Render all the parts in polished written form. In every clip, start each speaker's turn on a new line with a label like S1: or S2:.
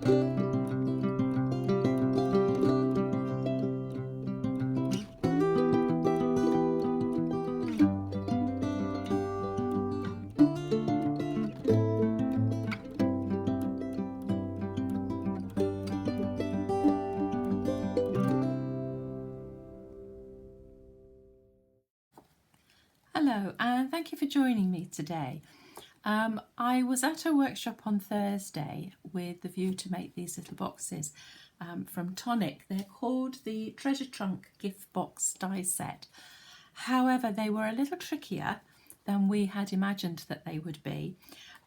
S1: Hello, and thank you for joining me today. I was at a workshop on Thursday with the view to make these little boxes from Tonic. They're called the Treasure Trunk Gift Box Die Set. However, they were a little trickier than we had imagined that they would be.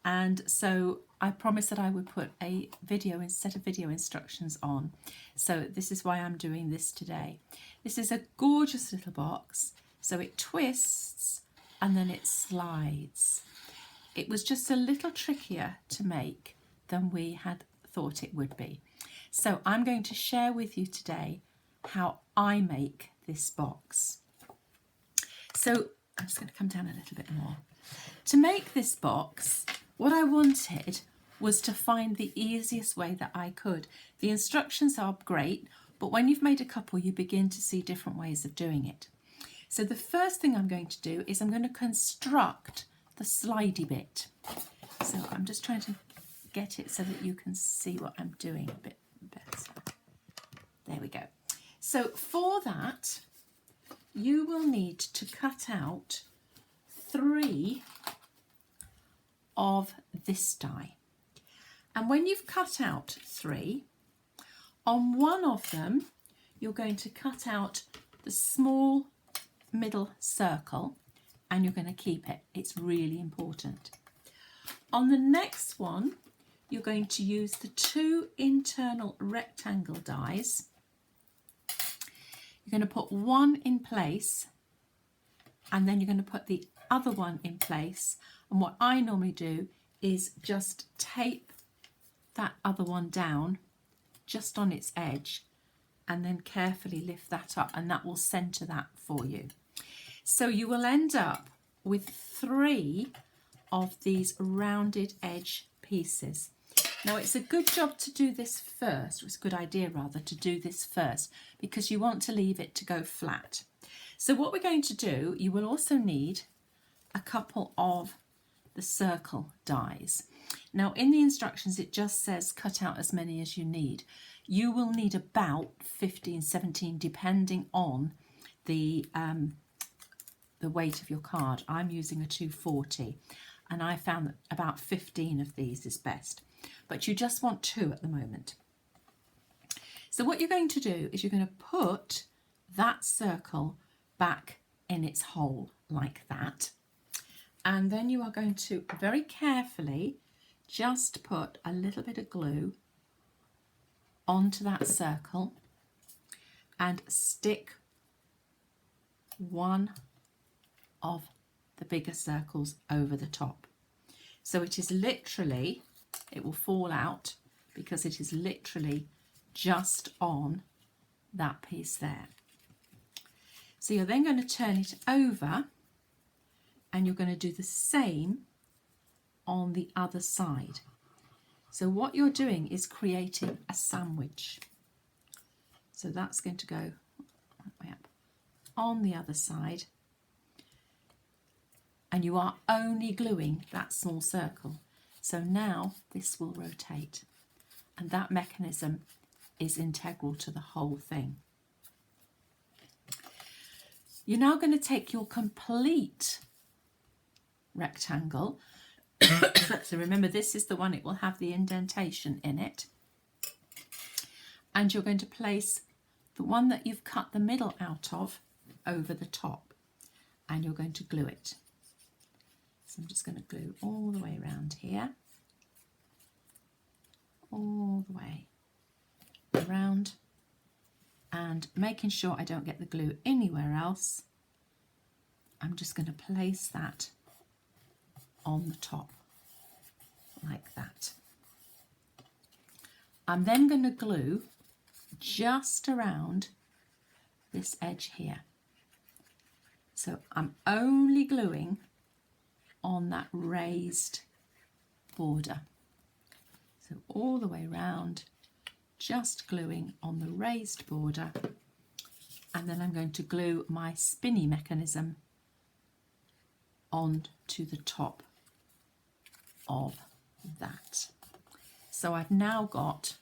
S1: And so I promised that I would put a set of video instructions on. So this is why I'm doing this today. This is a gorgeous little box. So it twists and then it slides. It was just a little trickier to make than we had thought it would be. So I'm going to share with you today how I make this box. So I'm just going to come down a little bit more. To make this box, what I wanted was to find the easiest way that I could. The instructions are great, but when you've made a couple, you begin to see different ways of doing it. So the first thing I'm going to do is I'm going to construct the slidey bit. So I'm just trying to get it so that you can see what I'm doing a bit better. There we go. So for that, you will need to cut out 3 of this die. And when you've cut out 3, on one of them, you're going to cut out the small middle circle and you're going to keep it. It's really important. On the next one, you're going to use the 2 internal rectangle dies. You're going to put one in place and then you're going to put the other one in place. And what I normally do is just tape that other one down just on its edge and then carefully lift that up, and that will center that for you. So you will end up with 3 of these rounded edge pieces. Now it's a good job to do this first, or it's a good idea rather to do this first, because you want to leave it to go flat. So what we're going to do, you will also need a couple of the circle dies. Now in the instructions it just says cut out as many as you need. You will need about 15, 17 depending on the weight of your card. I'm using a 240 and I found that about 15 of these is best, but you just want 2 at the moment. So what you're going to do is you're going to put that circle back in its hole like that, and then you are going to very carefully just put a little bit of glue onto that circle and stick one of the bigger circles over the top. So it is literally, it will fall out because it is literally just on that piece there. So you're then going to turn it over and you're going to do the same on the other side. So what you're doing is creating a sandwich. So that's going to go way up on the other side. And you are only gluing that small circle. So now this will rotate. And that mechanism is integral to the whole thing. You're now going to take your complete rectangle. So remember, this is the one, it will have the indentation in it. And you're going to place the one that you've cut the middle out of over the top. And you're going to glue it. So I'm just going to glue all the way around here. All the way around. And making sure I don't get the glue anywhere else, I'm just going to place that on the top like that. I'm then going to glue just around this edge here. So I'm only gluing on that raised border. So all the way round, just gluing on the raised border, and then I'm going to glue my spinny mechanism on to the top of that. So I've now got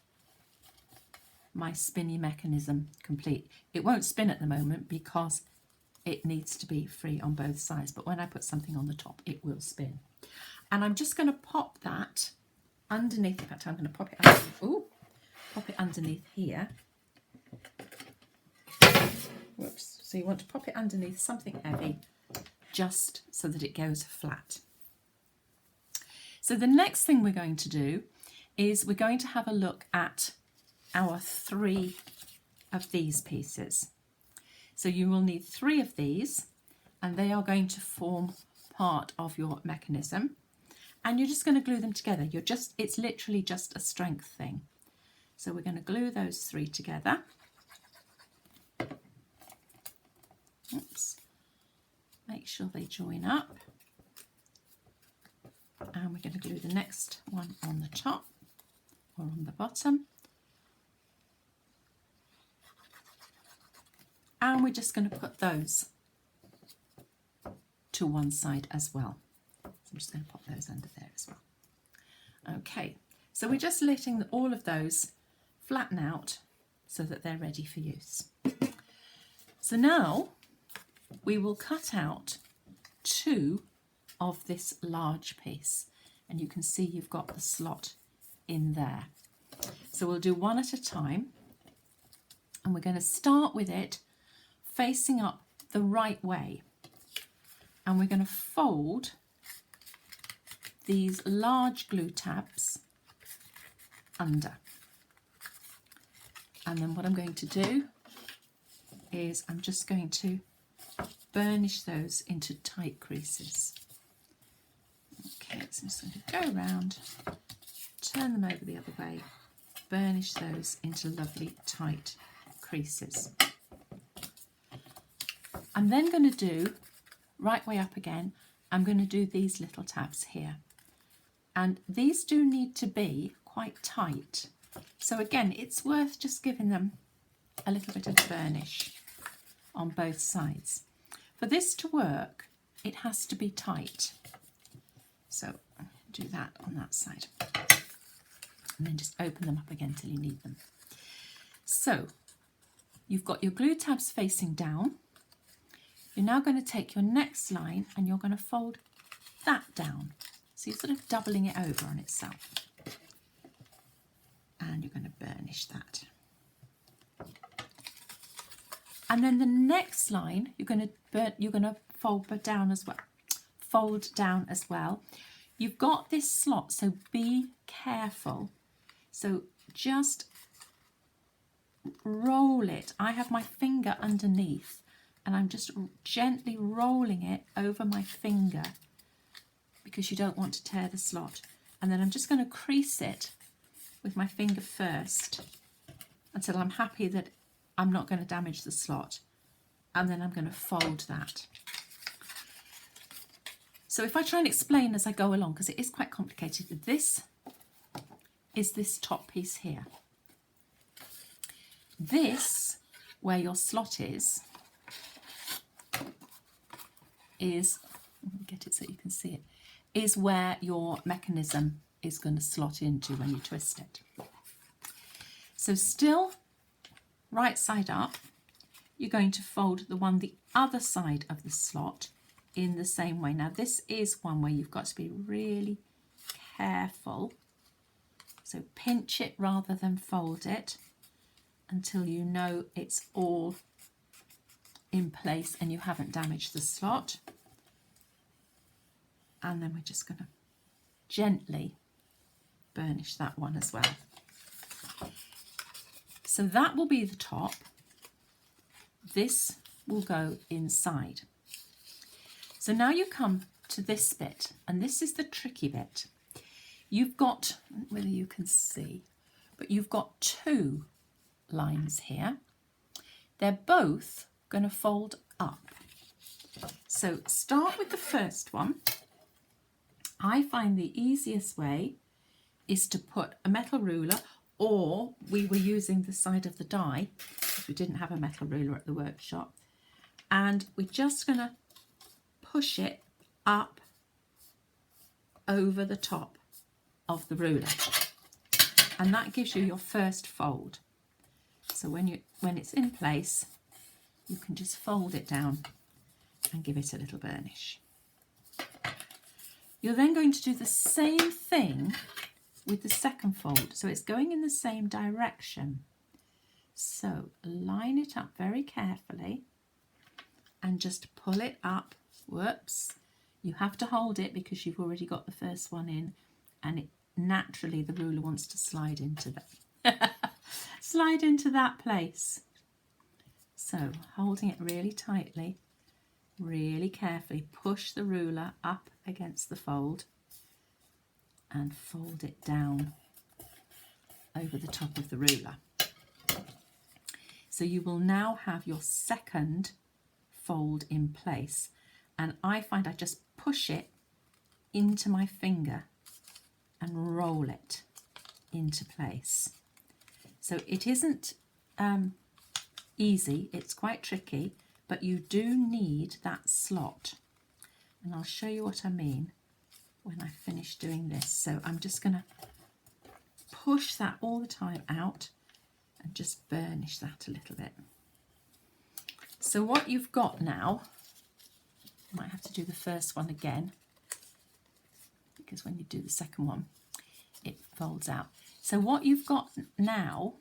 S1: my spinny mechanism complete. It won't spin at the moment because it needs to be free on both sides, but when I put something on the top it will spin. And I'm just going to pop that underneath. In fact, I'm going to pop it underneath. Ooh, pop it underneath here. Whoops. So you want to pop it underneath something heavy just so that it goes flat. So the next thing we're going to do is we're going to have a look at our 3 of these pieces. So you will need 3 of these, and they are going to form part of your mechanism, and you're just going to glue them together. It's literally just a strength thing. So we're going to glue those 3 together. Oops. Make sure they join up, and we're going to glue the next one on the top or on the bottom. And we're just going to put those to one side as well. So I'm just going to pop those under there as well. Okay, so we're just letting all of those flatten out so that they're ready for use. So now we will cut out 2 of this large piece, and you can see you've got the slot in there. So we'll do one at a time, and we're going to start with it facing up the right way, and we're going to fold these large glue tabs under. And then what I'm going to do is I'm just going to burnish those into tight creases. Okay, so I'm just going to go around, turn them over the other way, burnish those into lovely tight creases. I'm then going to do, right way up again, I'm going to do these little tabs here. And these do need to be quite tight. So again, it's worth just giving them a little bit of burnish on both sides. For this to work, it has to be tight. So do that on that side. And then just open them up again till you need them. So you've got your glue tabs facing down. You're now going to take your next line and you're going to fold that down. So you're sort of doubling it over on itself. And you're going to burnish that. And then the next line you're going to fold down as well. Fold down as well. You've got this slot, so be careful. So just roll it. I have my finger underneath and I'm just gently rolling it over my finger because you don't want to tear the slot. And then I'm just going to crease it with my finger first until I'm happy that I'm not going to damage the slot, and then I'm going to fold that. So if I try and explain as I go along, because it is quite complicated, this is this top piece here. This, where your slot is let me get it so you can see it, is where your mechanism is going to slot into when you twist it. So still right side up, you're going to fold the other side of the slot in the same way. Now this is one where you've got to be really careful. So pinch it rather than fold it until you know it's all in place and you haven't damaged the slot. And then we're just going to gently burnish that one as well. So that will be the top. This will go inside. So now you come to this bit, and this is the tricky bit. You've got, whether you can see, but you've got 2 lines here. They're both going to fold up. So start with the first one. I find the easiest way is to put a metal ruler, or we were using the side of the die because we didn't have a metal ruler at the workshop, and we're just going to push it up over the top of the ruler, and that gives you your first fold. So when it's in place, you can just fold it down and give it a little burnish. You're then going to do the same thing with the second fold, so it's going in the same direction. So line it up very carefully and just pull it up. Whoops, you have to hold it because you've already got the first one in, and it naturally the ruler wants to slide into that slide into that place. So holding it really tightly, really carefully, push the ruler up against the fold and fold it down over the top of the ruler. So you will now have your second fold in place, and I find I just push it into my finger and roll it into place. So it isn't easy, it's quite tricky, but you do need that slot, and I'll show you what I mean when I finish doing this. So I'm just going to push that all the time out and just burnish that a little bit. So what you've got now, you might have to do the first one again because when you do the second one it folds out. So what you've got now,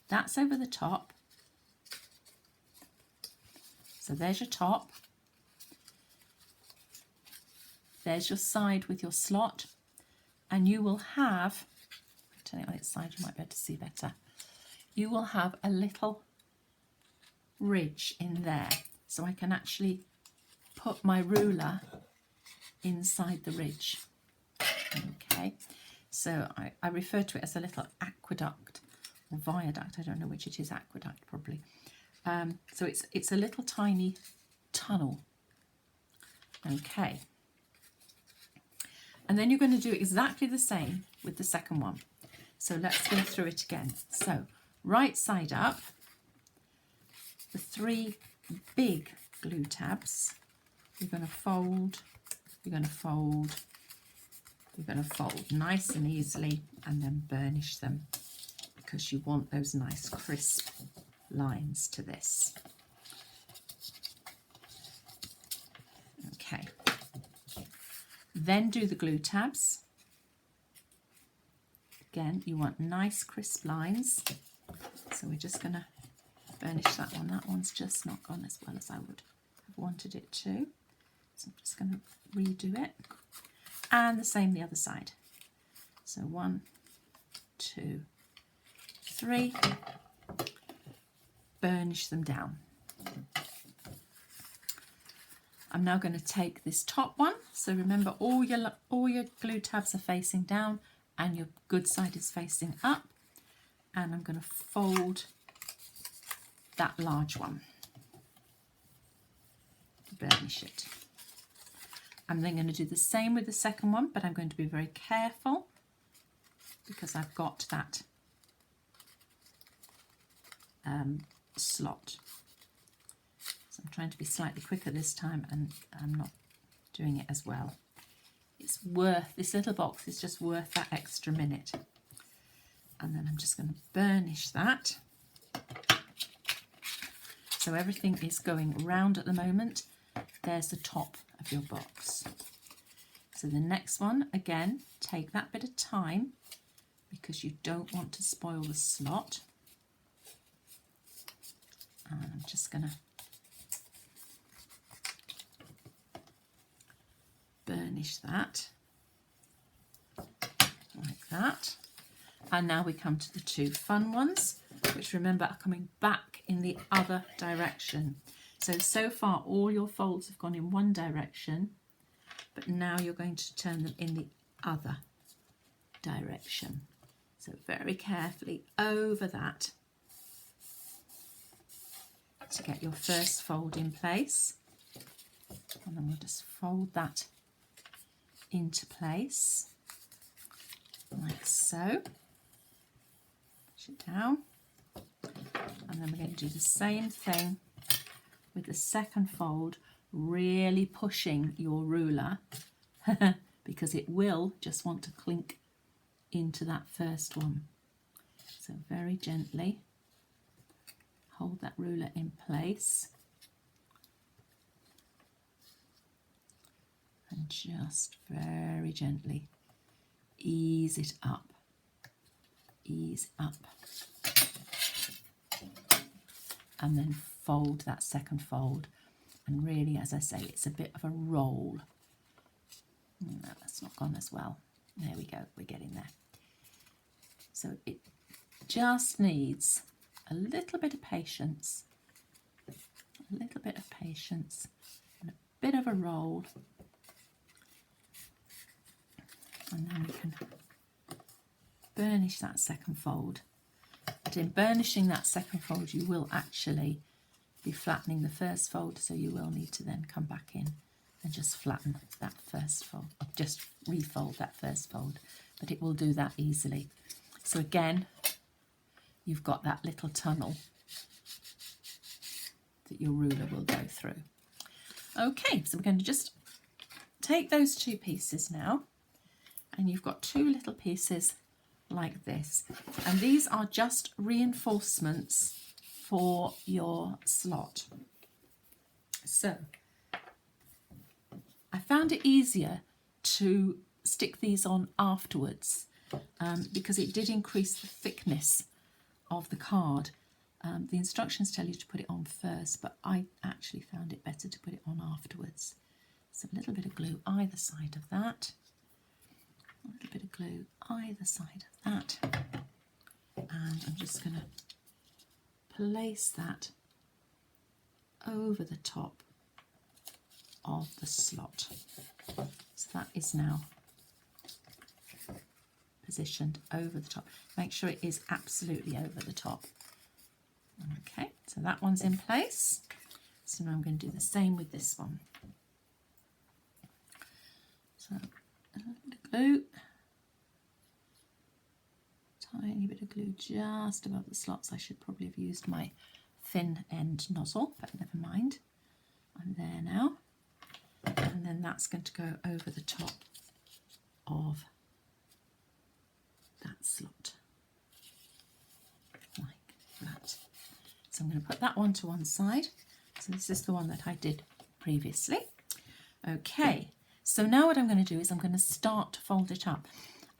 S1: that's over the top. So there's your top. There's your side with your slot, and you will have, I'll turn it on its side, you might be able to see better. You will have a little ridge in there, so I can actually put my ruler inside the ridge. Okay, so I refer to it as a little aqueduct or viaduct. I don't know which it is, aqueduct probably. So it's a little tiny tunnel. Okay. And then you're going to do exactly the same with the second one. So let's go through it again. So right side up, the 3 big glue tabs, you're going to fold, you're going to fold, you're going to fold nice and easily, and then burnish them because you want those nice crisp lines to this. Okay. Then do the glue tabs. Again, you want nice crisp lines. So we're just going to burnish that one. That one's just not gone as well as I would have wanted it to. So I'm just going to redo it. And the same the other side. So 1, 2, 3. Burnish them down. I'm now going to take this top one. So remember, all your glue tabs are facing down and your good side is facing up. And I'm going to fold that large one. Burnish it. I'm then going to do the same with the second one, but I'm going to be very careful because I've got that slot. So I'm trying to be slightly quicker this time, and I'm not doing it as well. It's worth, this little box is just worth that extra minute. And then I'm just going to burnish that. So everything is going round at the moment. There's the top of your box. So the next one, again, take that bit of time because you don't want to spoil the slot. And I'm just going to burnish that like that. And now we come to the 2 fun ones, which remember are coming back in the other direction. So far all your folds have gone in one direction, but now you're going to turn them in the other direction. So very carefully over that to get your first fold in place. And then we'll just fold that into place. like so. Push it down. And then we're going to do the same thing with the second fold, really pushing your ruler because it will just want to clink into that first one. So very gently hold that ruler in place and just very gently ease it up. Ease up. And then fold that second fold. And really, as I say, it's a bit of a roll. No, that's not gone as well. There we go, we're getting there. So it just needs a little bit of patience, and a bit of a roll. And then we can burnish that second fold. But in burnishing that second fold, you will actually be flattening the first fold, so you will need to then come back in and just flatten that first fold, just refold that first fold, but it will do that easily. So again, you've got that little tunnel that your ruler will go through. Okay, so we're going to just take those two pieces now, and you've got two little pieces like this, and these are just reinforcements for your slot. So I found it easier to stick these on afterwards because it did increase the thickness of the card. The instructions tell you to put it on first, but I actually found it better to put it on afterwards. So a little bit of glue either side of that. A little bit of glue either side of that. And I'm just going to place that over the top of the slot. So that is now positioned over the top. Make sure it is absolutely over the top. Okay, so that one's in place. So now I'm going to do the same with this one. So a little bit of glue. Tiny bit of glue just above the slots. I should probably have used my thin end nozzle, but never mind. I'm there now. And then that's going to go over the top of that slot, like that. So I'm going to put that one to one side. So this is the one that I did previously. Okay, so now what I'm going to do is I'm going to start to fold it up.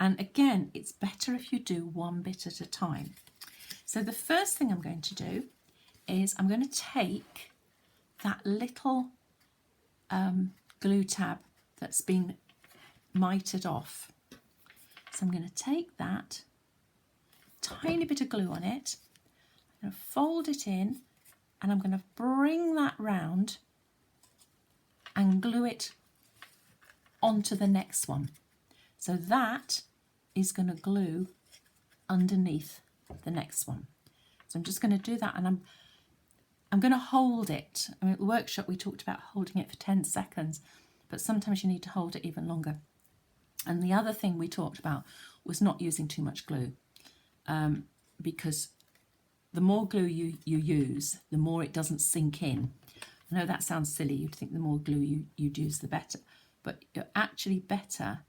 S1: And again, it's better if you do one bit at a time. So the first thing I'm going to do is I'm going to take that little glue tab that's been mitered off. So I'm going to take that, tiny bit of glue on it, I'm going to fold it in, and I'm going to bring that round and glue it onto the next one. So that is going to glue underneath the next one. So I'm just going to do that, and I'm going to hold it. I mean, at the workshop we talked about holding it for 10 seconds, but sometimes you need to hold it even longer. And the other thing we talked about was not using too much glue, because the more glue you use, the more it doesn't sink in. I know that sounds silly, you'd think the more glue you'd use, the better, but you're actually better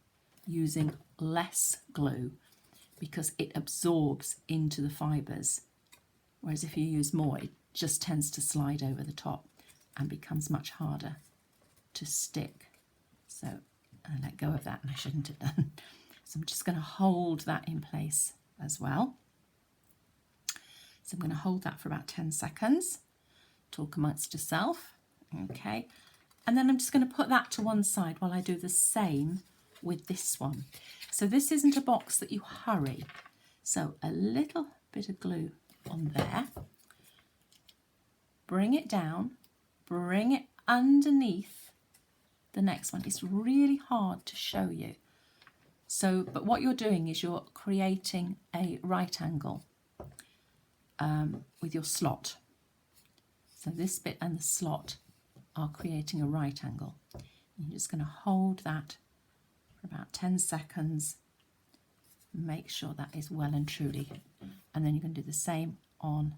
S1: using less glue because it absorbs into the fibres, whereas if you use more, it just tends to slide over the top and becomes much harder to stick. So I let go of that, and I shouldn't have done. So I'm just going to hold that in place as well. So I'm going to hold that for about 10 seconds. Talk amongst yourself. Okay. And then I'm just going to put that to one side while I do the same with this one. So this isn't a box that you hurry. So a little bit of glue on there. Bring it down. Bring it underneath the next one. It's really hard to show you. So, but what you're doing is you're creating a right angle with your slot. So this bit and the slot are creating a right angle. You're just going to hold that for about 10 seconds, Make sure that is well and truly. And then you can do the same on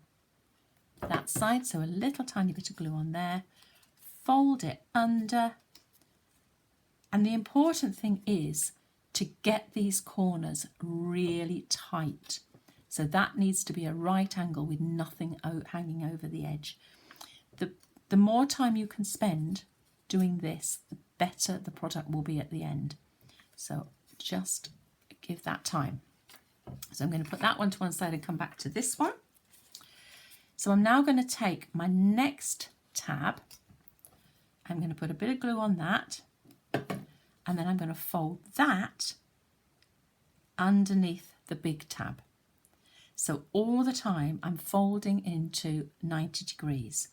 S1: that side. So a little tiny bit of glue on there. Fold it under. And the important thing is to get these corners really tight. So that needs to be a right angle with nothing hanging over the edge. The more time you can spend doing this, the better the product will be at the end. So just give that time. So I'm going to put that one to one side and come back to this one. So I'm now going to take my next tab. I'm going to put a bit of glue on that. And then I'm going to fold that underneath the big tab. So all the time I'm folding into 90 degrees,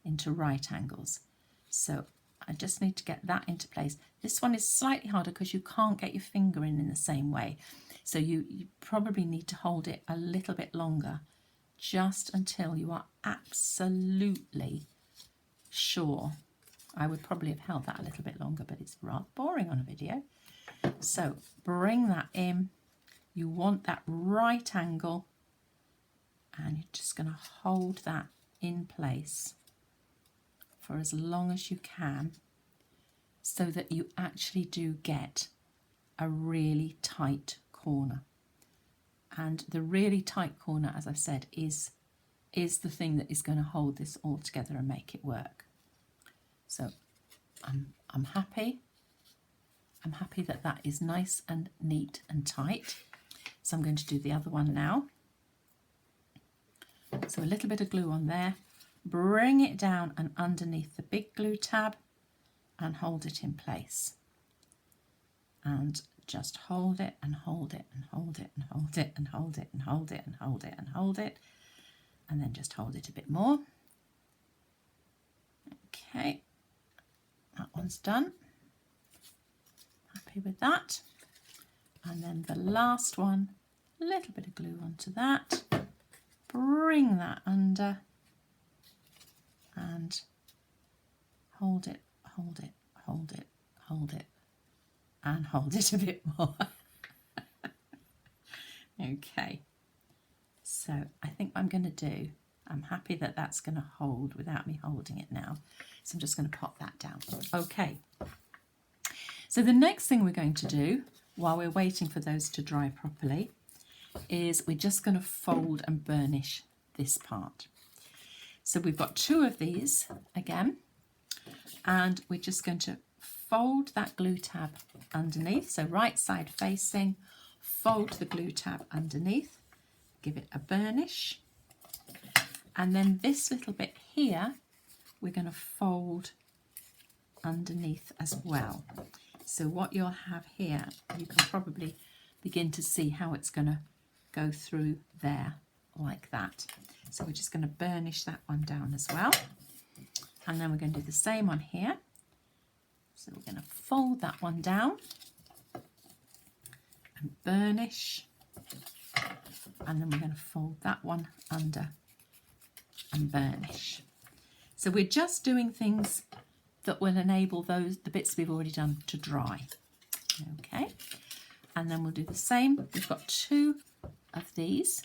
S1: into right angles. So I just need to get that into place. This one is slightly harder because you can't get your finger in the same way. So you probably need to hold it a little bit longer, just until you are absolutely sure. I would probably have held that a little bit longer, but it's rather boring on a video. So bring that in. You want that right angle, and you're just going to hold that in place for as long as you can, so that you actually do get a really tight corner. And the really tight corner, as I've said, is the thing that is going to hold this all together and make it work. So I'm happy. I'm happy that that is nice and neat and tight. So I'm going to do the other one now. So a little bit of glue on there. Bring it down and underneath the big glue tab and hold it in place. And just hold it and hold it and hold it and hold it and hold it and hold it and hold it and hold it. And then just hold it a bit more. Okay, that one's done. Happy with that. And then the last one, a little bit of glue onto that. Bring that under and hold it, hold it, hold it, hold it, and hold it a bit more. Okay, so I think what I'm going to do, I'm happy that that's going to hold without me holding it now. So I'm just going to pop that down. Okay, so the next thing we're going to do while we're waiting for those to dry properly is we're just going to fold and burnish this part. So we've got two of these again, and we're just going to fold that glue tab underneath. So right side facing, fold the glue tab underneath, give it a burnish. And then this little bit here, we're going to fold underneath as well. So what you'll have here, you can probably begin to see how it's going to go through there like that. So we're just going to burnish that one down as well. And then we're going to do the same on here. So we're going to fold that one down and burnish. And then we're going to fold that one under and burnish. So we're just doing things that will enable the bits we've already done to dry. Okay, and then we'll do the same. We've got two of these.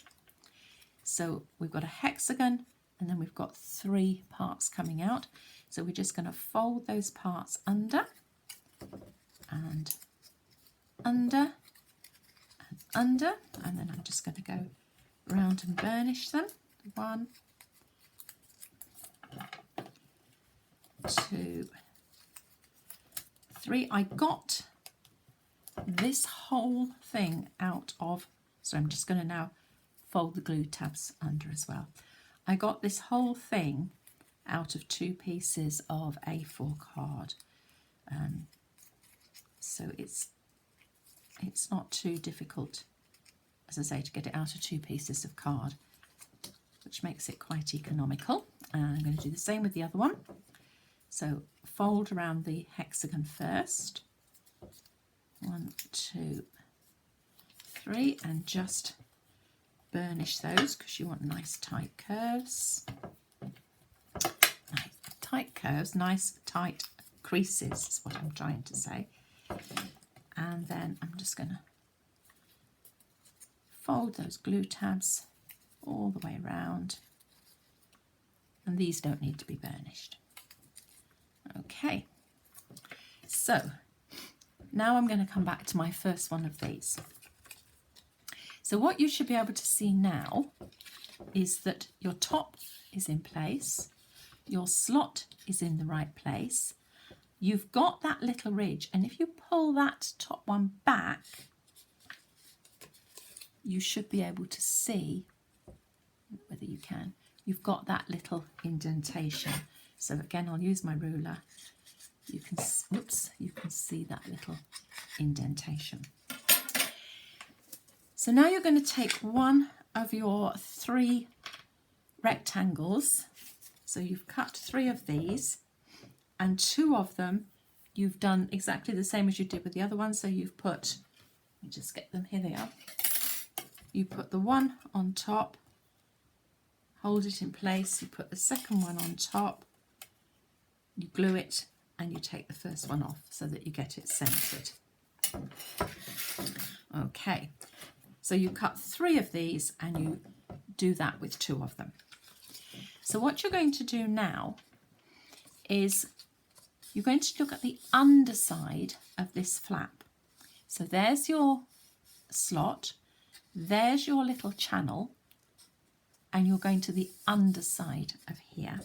S1: So we've got a hexagon, and then we've got three parts coming out. So we're just going to fold those parts under and under and under, and then I'm just going to go round and burnish them. 1, 2, 3. I got this whole thing out of, so I'm just going to now fold the glue tabs under as well. I got this whole thing out of 2 pieces of A4 card. So it's not too difficult, as I say, to get it out of 2 pieces of card, which makes it quite economical. And I'm going to do the same with the other one. So fold around the hexagon first. 1, 2, 3, and just burnish those because you want nice tight curves. Nice tight curves, nice tight creases is what I'm trying to say. And then I'm just going to fold those glue tabs all the way around, and these don't need to be burnished. Okay, so now I'm going to come back to my first one of these. So what you should be able to see now is that your top is in place, your slot is in the right place, you've got that little ridge, and if you pull that top one back, you should be able to see, whether you can, you've got that little indentation. So again, I'll use my ruler. You can, whoops, you can see that little indentation. So now you're going to take one of your 3 rectangles. So you've cut 3 of these, and 2 of them you've done exactly the same as you did with the other one. So you've put, let me just get them, here they are. You put the one on top, hold it in place, you put the second one on top, you glue it, and you take the first one off so that you get it centered. Okay, so you cut 3 of these and you do that with 2 of them. So what you're going to do now is you're going to look at the underside of this flap. So there's your slot, there's your little channel, and you're going to the underside of here.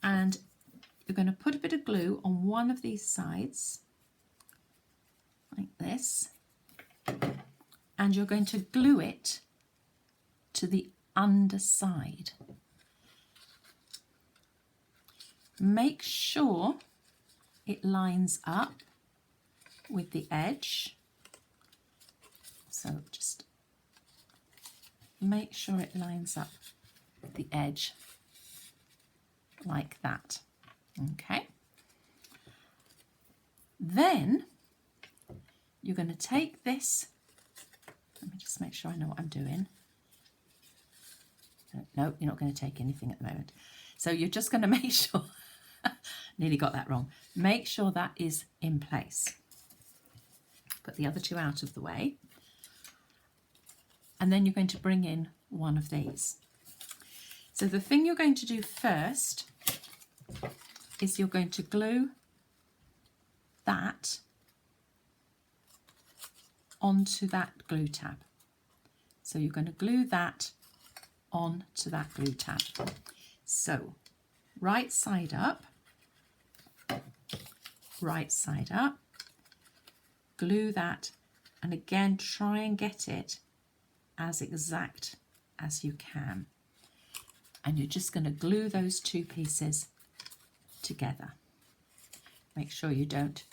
S1: And you're going to put a bit of glue on one of these sides, like this, and you're going to glue it to the underside. Make sure it lines up with the edge. So just make sure it lines up with the edge like that. Okay. Then you're going to take this, let me just make sure I know what I'm doing. No, you're not going to take anything at the moment. So you're just going to make sure, nearly got that wrong, make sure that is in place. Put the other 2 out of the way. And then you're going to bring in one of these. So the thing you're going to do first is you're going to glue that onto that glue tab. So you're going to glue that onto that glue tab. So right side up, glue that, and again try and get it as exact as you can. And you're just going to glue those 2 pieces together. Make sure you don't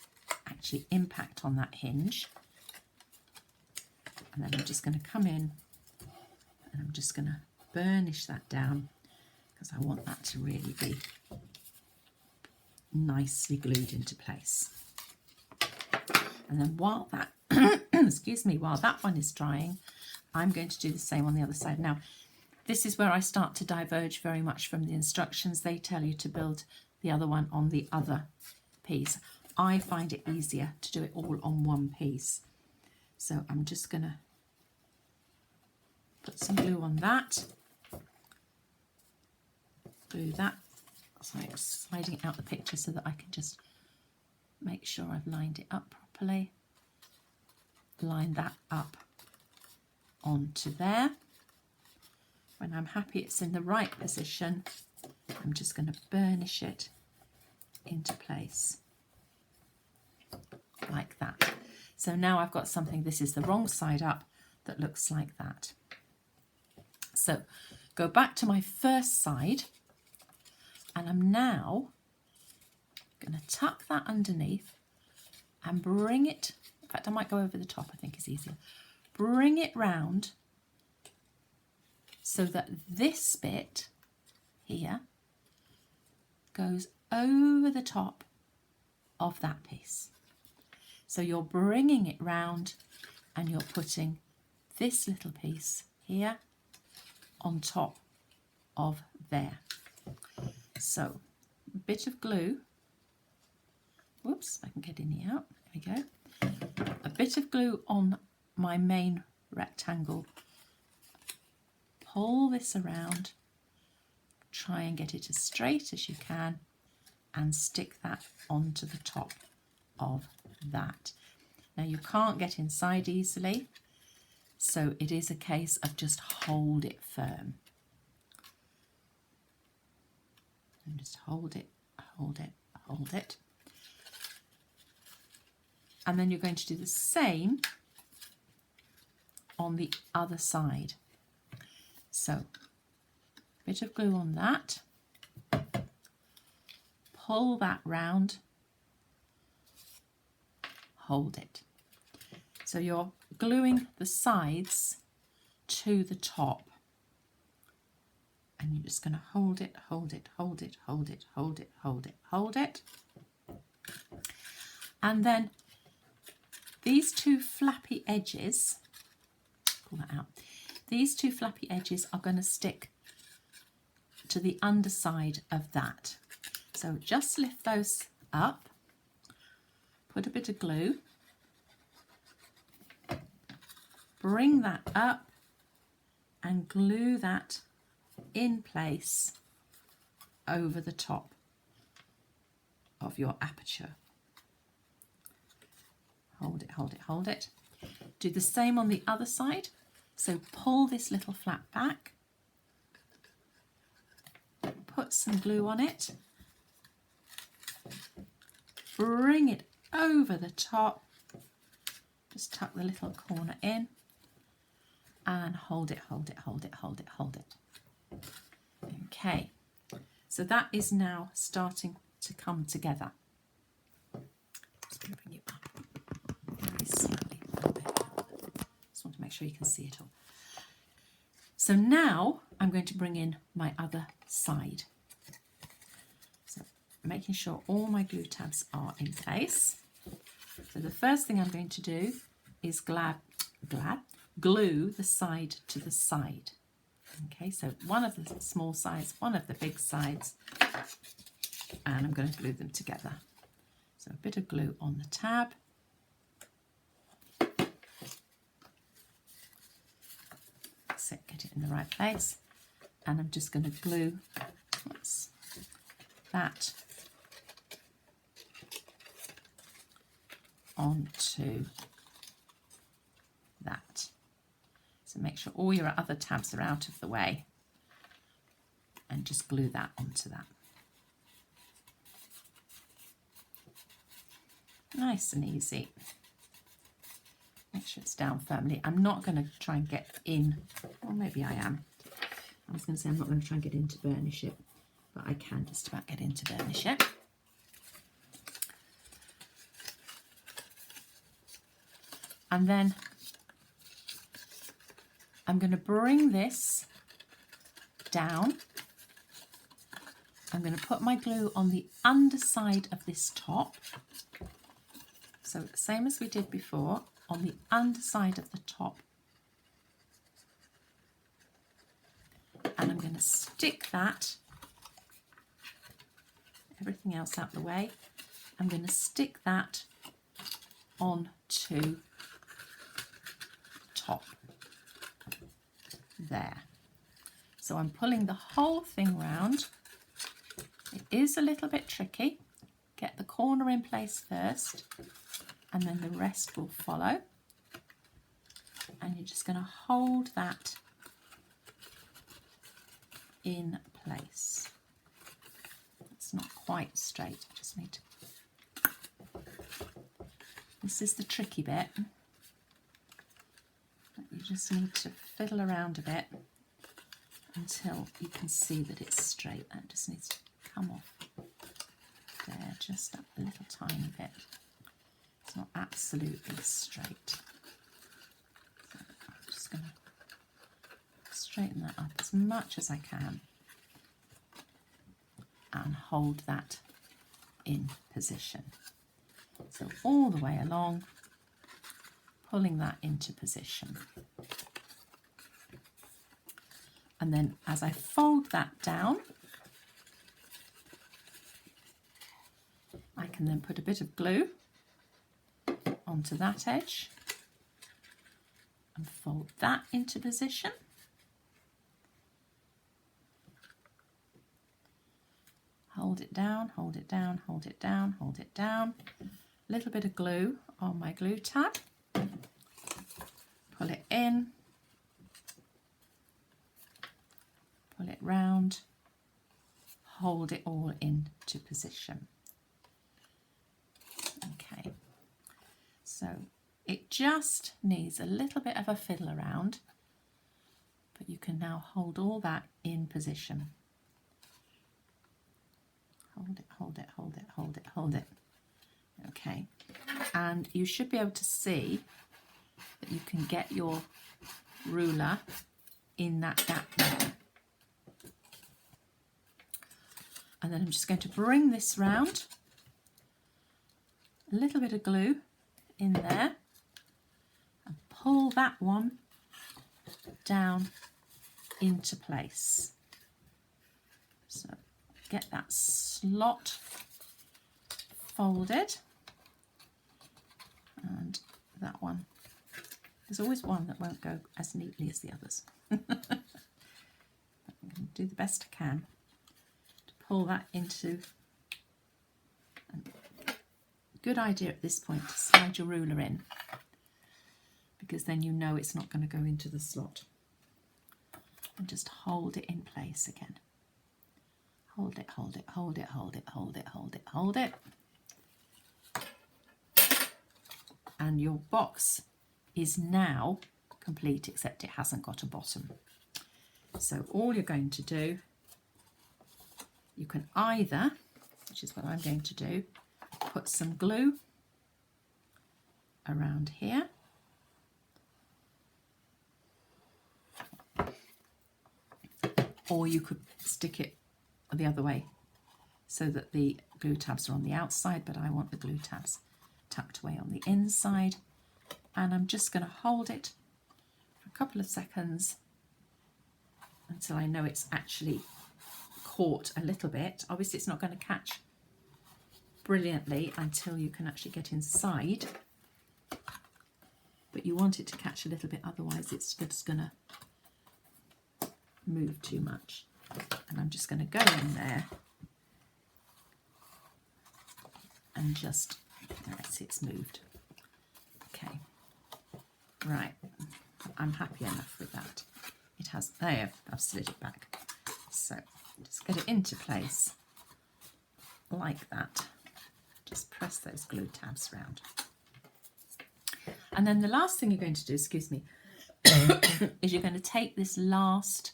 S1: actually impact on that hinge. And then I'm just going to come in and I'm just going to burnish that down because I want that to really be nicely glued into place. And then while that, excuse me, while that one is drying, I'm going to do the same on the other side. Now, this is where I start to diverge very much from the instructions. They tell you to build the other one on the other piece. I find it easier to do it all on one piece. So I'm just going to put some glue on that. Glue that. So I'm sliding it out the picture so that I can just make sure I've lined it up properly. Line that up onto there. When I'm happy it's in the right position, I'm just going to burnish it into place like that. So now I've got something, this is the wrong side up, that looks like that. So go back to my first side, and I'm now going to tuck that underneath and bring it, in fact I might go over the top, I think it's easier. Bring it round so that this bit here goes over the top of that piece. So you're bringing it round and you're putting this little piece here on top of there. So a bit of glue, whoops, I can get in the out, there we go. A bit of glue on my main rectangle, pull this around, try and get it as straight as you can, and stick that onto the top of that. Now you can't get inside easily, so it is a case of just hold it firm. And just hold it, hold it, hold it. And then you're going to do the same on the other side. So, bit of glue on that, pull that round, hold it. So you're gluing the sides to the top. And you're just going to hold it, hold it, hold it, hold it, hold it, hold it, hold it. And then these two flappy edges, pull that out, these two flappy edges are going to stick to the underside of that. So just lift those up, put a bit of glue, bring that up and glue that in place over the top of your aperture. Hold it, hold it, hold it. Do the same on the other side. So pull this little flap back, put some glue on it, bring it over the top, just tuck the little corner in, and hold it, hold it, hold it, hold it, hold it. Okay, so that is now starting to come together. Just going to bring you up very slightly a little bit. Just want to make sure you can see it all. So now I'm going to bring in my other side. So making sure all my glue tabs are in place. So the first thing I'm going to do is glue the side to the side. Okay, so one of the small sides, one of the big sides, and I'm going to glue them together. So a bit of glue on the tab. That's it, get it in the right place. And I'm just going to glue that onto that. So make sure all your other tabs are out of the way and just glue that onto that. Nice and easy. Make sure it's down firmly. I'm not going to try and get in, or maybe I am. I was going to say I'm not going to try and get in to burnish it, but I can just about get in to burnish it. And then I'm going to bring this down. I'm going to put my glue on the underside of this top. So same as we did before, on the underside of the top. And I'm going to stick that, everything else out the way, I'm going to stick that onto the top. There. So I'm pulling the whole thing round. It is a little bit tricky. Get the corner in place first and then the rest will follow. And you're just going to hold that in place. It's not quite straight. I just need to... This is the tricky bit. You just need to fiddle around a bit until you can see that it's straight. That just needs to come off there, just a little tiny bit. It's not absolutely straight. So I'm just going to straighten that up as much as I can and hold that in position. So all the way along, pulling that into position. And then as I fold that down, I can then put a bit of glue onto that edge and fold that into position. Hold it down, hold it down, hold it down, hold it down. A little bit of glue on my glue tab. Pull it in, pull it round, hold it all into position. Okay, so it just needs a little bit of a fiddle around, but you can now hold all that in position. Hold it, hold it, hold it, hold it, hold it. Okay, and you should be able to see that you can get your ruler in that gap there. And then I'm just going to bring this round, a little bit of glue in there, and pull that one down into place. So get that slot folded, and that one, there's always one that won't go as neatly as the others. But I'm going to do the best I can to pull that into. A good idea at this point to slide your ruler in, because then you know it's not going to go into the slot. And just hold it in place again. Hold it, hold it, hold it, hold it, hold it, hold it, hold it. And your box is now complete, except it hasn't got a bottom. So all you're going to do, you can either, which is what I'm going to do, put some glue around here. Or you could stick it the other way so that the glue tabs are on the outside, but I want the glue tabs tucked away on the inside. And I'm just going to hold it for a couple of seconds until I know it's actually caught a little bit. Obviously it's not going to catch brilliantly until you can actually get inside, but you want it to catch a little bit, otherwise it's just going to move too much. And I'm just going to go in there and just, see it's moved. Okay, right, I'm happy enough with that. It has, there, I've slid it back. So just get it into place like that. Just press those glue tabs around. And then the last thing you're going to do, excuse me, is you're going to take this last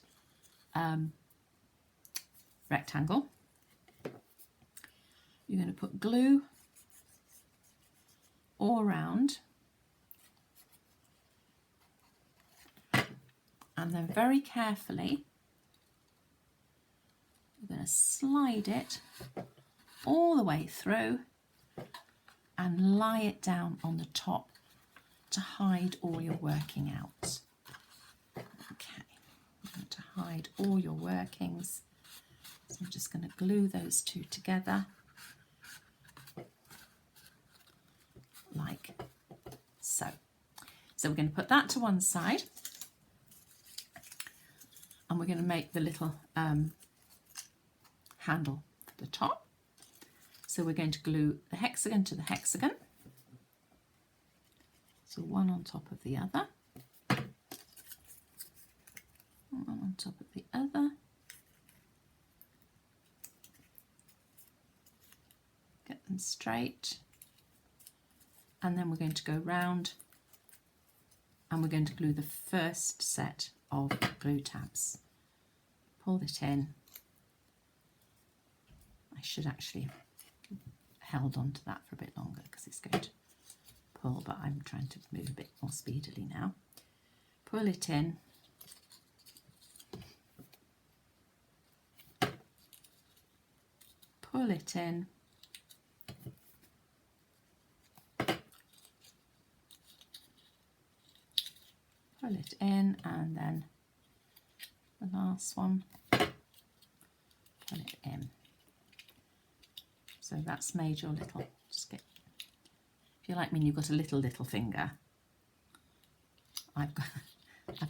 S1: rectangle. You're going to put glue all around, and then very carefully you're going to slide it all the way through and lie it down on the top to hide all your working out. Okay, I'm going to hide all your workings. So I'm just going to glue those two together like so. So we're going to put that to one side, and we're going to make the little handle for the top. So we're going to glue the hexagon to the hexagon. So one on top of the other, one on top of the other. Get them straight. And then we're going to go round and we're going to glue the first set of glue tabs. Pull it in. I should actually have held on to that for a bit longer because it's going to pull, but I'm trying to move a bit more speedily now. Pull it in. Pull it in. Pull it in, and then the last one, pull it in. So that's made your little, just get, if you're like me and you've got a little finger, I've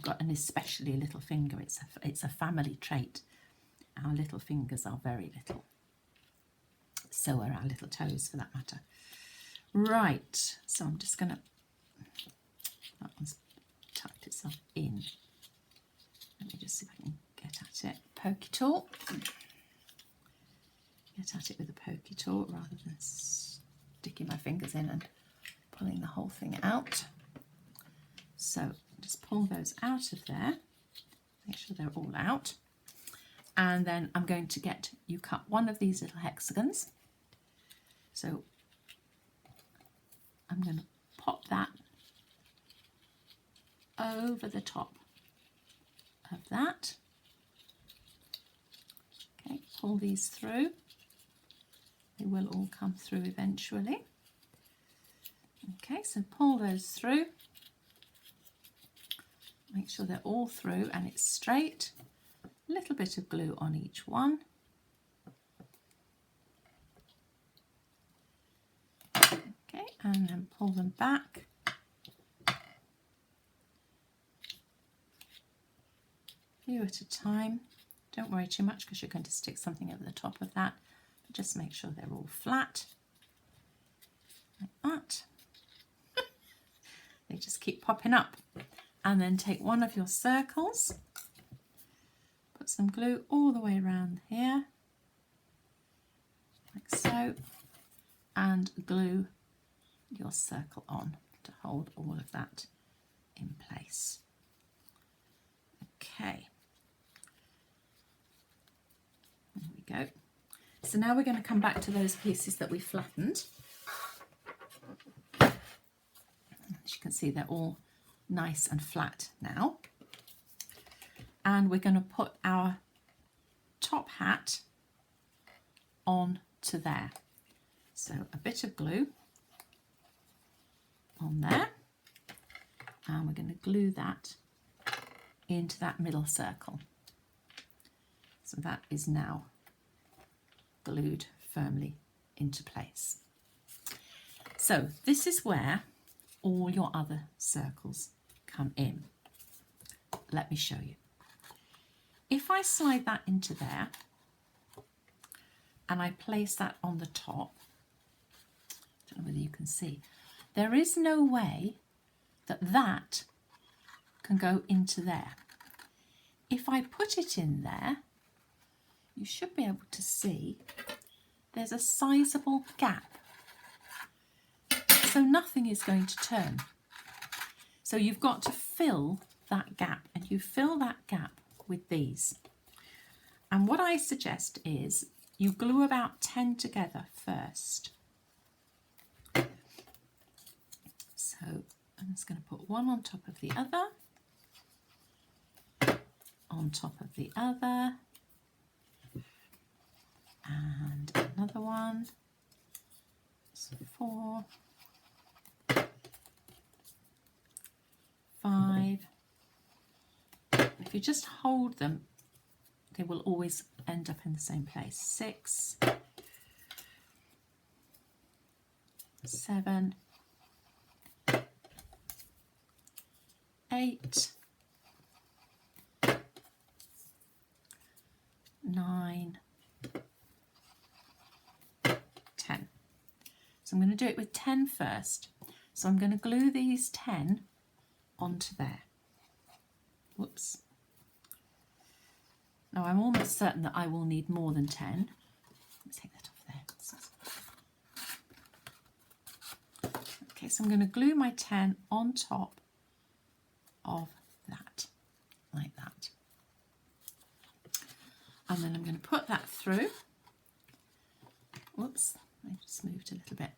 S1: got an especially little finger. It's a family trait. Our little fingers are very little. So are our little toes, for that matter. Right, so I'm just going to, that one's tucked itself in. Let me just see if I can get at it. Pokey tool. Get at it with a pokey tool rather than sticking my fingers in and pulling the whole thing out. So just pull those out of there. Make sure they're all out. And then I'm going to get you cut one of these little hexagons. So I'm going to pop that over the top of that. Okay, pull these through. They will all come through eventually. Okay, so pull those through. Make sure they're all through and it's straight. A little bit of glue on each one. Okay, and then pull them back. Few at a time. Don't worry too much because you're going to stick something over the top of that. But just make sure they're all flat. Like that. They just keep popping up. And then take one of your circles. Put some glue all the way around here. Like so. And glue your circle on to hold all of that in place. Okay. There we go. So now we're going to come back to those pieces that we flattened. As you can see, they're all nice and flat now. And we're going to put our top hat on to there. So a bit of glue on there. And we're going to glue that into that middle circle. So that is now glued firmly into place. So this is where all your other circles come in. Let me show you. If I slide that into there and I place that on the top, I don't know whether you can see, there is no way that that can go into there. If I put it in there, you should be able to see there's a sizable gap. So nothing is going to turn. So you've got to fill that gap, and you fill that gap with these. And what I suggest is you glue about 10 together first. So I'm just going to put one on top of the other, on top of the other, and another one. So 4, 5. If you just hold them, they will always end up in the same place. 6, 7, 8, 9, 10. So I'm going to do it with 10 first. So I'm going to glue these 10 onto there. Whoops. Now I'm almost certain that I will need more than 10. Let's take that off there. Okay, so I'm going to glue my 10 on top of that, like that. And then I'm going to put that through. Whoops, I just moved a little bit.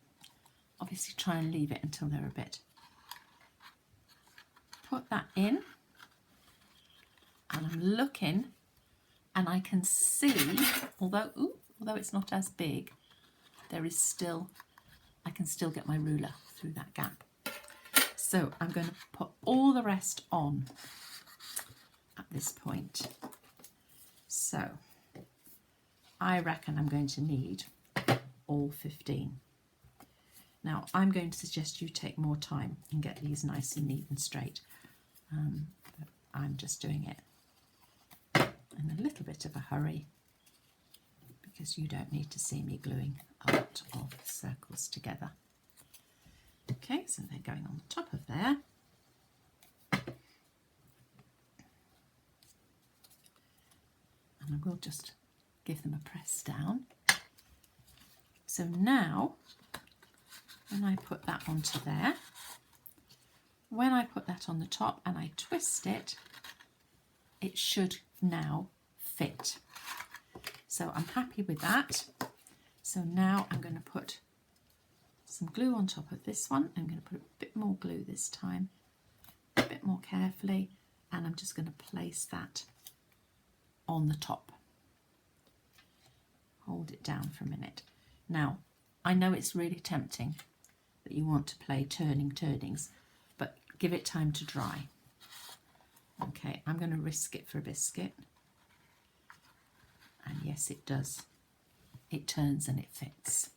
S1: Obviously try and leave it until they're a bit. Put that in. And I'm looking, and I can see, although it's not as big, there is still, I can still get my ruler through that gap. So I'm going to put all the rest on at this point. So I reckon I'm going to need all 15. Now I'm going to suggest you take more time and get these nice and neat and straight. But I'm just doing it in a little bit of a hurry because you don't need to see me gluing a lot of circles together. Okay, so they're going on the top of there. And I will just give them a press down. So now, when I put that onto there, when I put that on the top and I twist it, it should now fit. So I'm happy with that. So now I'm going to put some glue on top of this one. I'm going to put a bit more glue this time, a bit more carefully, and I'm just going to place that on the top. Hold it down for a minute. Now, I know it's really tempting that you want to play turnings, but give it time to dry. Okay, I'm going to risk it for a biscuit. And yes, it does. It turns and it fits.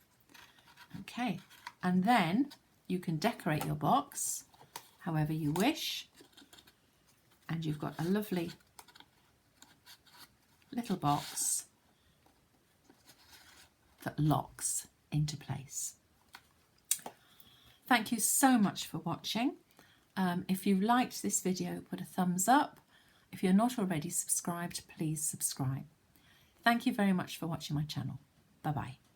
S1: Okay, and then you can decorate your box however you wish. And you've got a lovely little box that locks into place. Thank you so much for watching. If you liked this video, put a thumbs up. If you're not already subscribed, please subscribe. Thank you very much for watching my channel. Bye-bye.